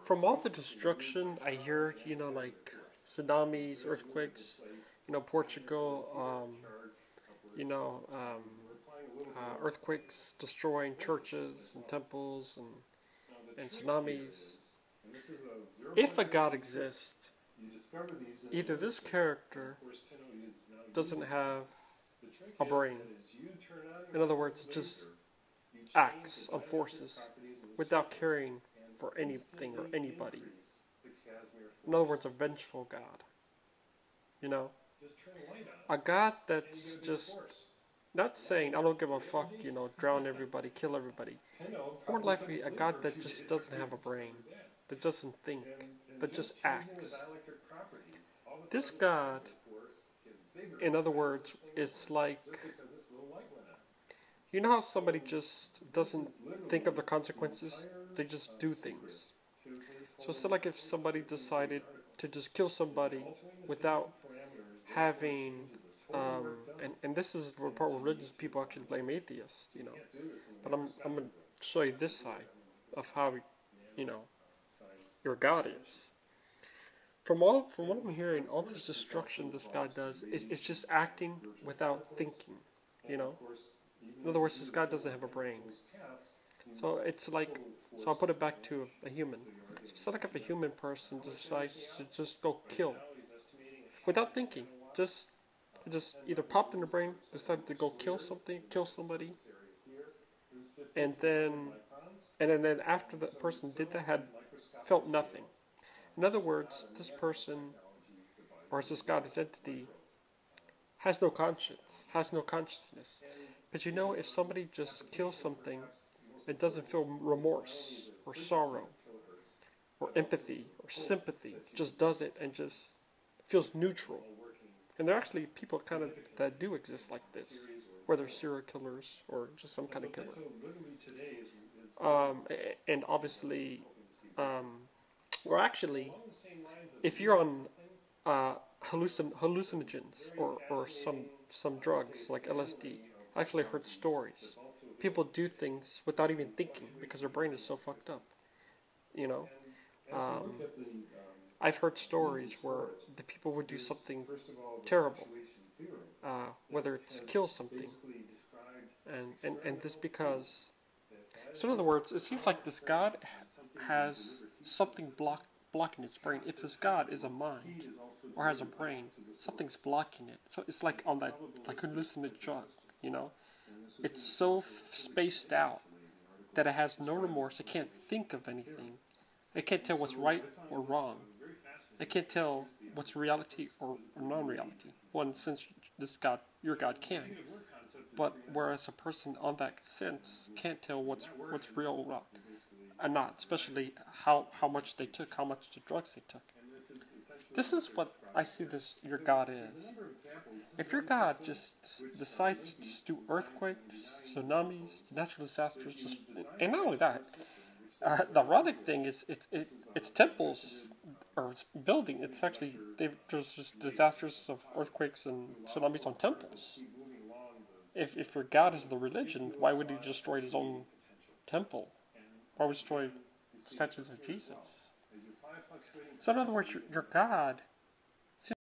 From all the destruction I hear, like tsunamis, earthquakes, Portugal, you know, um, earthquakes destroying churches and temples and tsunamis. If a God exists, either this character doesn't have a brain. In other words, just acts on forces without caring for anything or anybody. In other words, a vengeful God. You know? A God that's just not saying, I don't give a fuck, drown everybody, kill everybody. More likely, a God that just doesn't have a brain, that doesn't think, that just acts. This God, in other words, is like, you know how somebody just doesn't think of the consequences? They just do things. So it's like if somebody decided to just kill somebody without having, and this is the part where religious people actually blame atheists, But I'm going to show you this side of how, you know, your God is. From what I'm hearing, all this destruction this God does is just acting without thinking, you know? In other words, this God doesn't have a brain. So it's like, so I'll put it back to a human. So it's like if a human person decides to just go kill without thinking, just either popped in the brain, decided to go kill something, kill somebody, and then after the person did that, had felt nothing. In other words, this person, or this God, this entity, has no conscience, has no consciousness. But if somebody just kills something, it doesn't feel remorse or sorrow or empathy or sympathy, just does it and just feels neutral. And there are actually people kind of that do exist like this, whether serial killers or just some kind of killer. And obviously, or actually, if you're on hallucinogens or some drugs like LSD, I actually heard stories. People do things without even thinking because their brain is so fucked up. You know, I've heard stories where the people would do something terrible, whether it's kill something, and this because. So in other words, it seems like this God has something blocking his brain. If this God is a mind or has a brain, something's blocking it. So it's like on that like hallucinogenic drug, It's so spaced out that it has no remorse. It can't think of anything. It can't tell what's right or wrong. It can't tell what's reality or non-reality. Well, since this God, your God, can. But whereas a person on that sense can't tell what's real or not, especially how much they took, how much the drugs they took. This is what I see your God is. If your God just decides to just do earthquakes, tsunamis, natural disasters, and not only that, the ironic thing is it's temples or it's building. It's actually there's just disasters of earthquakes and tsunamis on temples. If your God is the religion, why would he destroy his own temple? Why would he destroy statues of Jesus? So in other words, your God